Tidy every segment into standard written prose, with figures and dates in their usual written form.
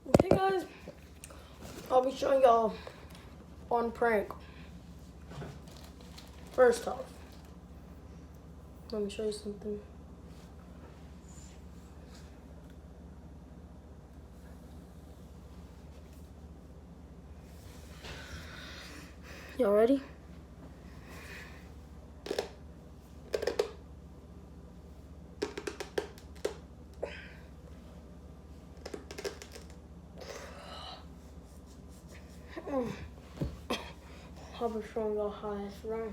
Okay guys, I'll be showing y'all one prank. First off, let me show you something. Y'all ready? I'll be showing y'all how it's run.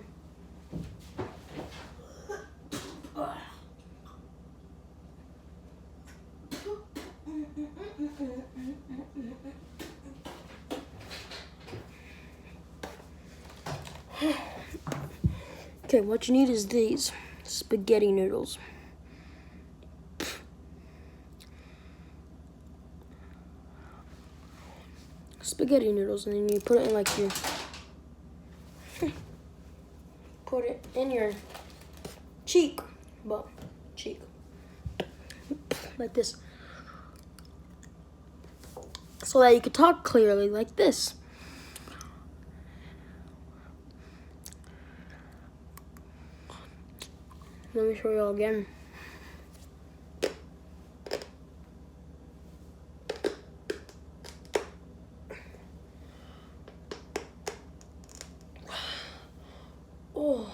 Okay, what you need is these spaghetti noodles. Spaghetti noodles, and then you put it in like your put it in your cheek, like this, so that you can talk clearly like this. Let me show you all again. Oh.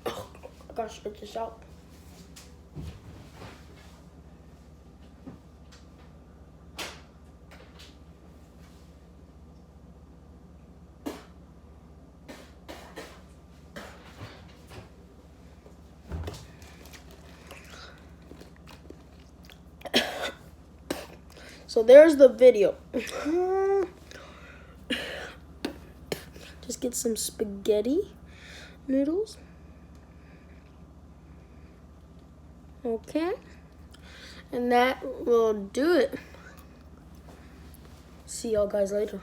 I gotta spit this out. So there's the video. Just get some spaghetti noodles. Okay. And that will do it. See y'all guys later.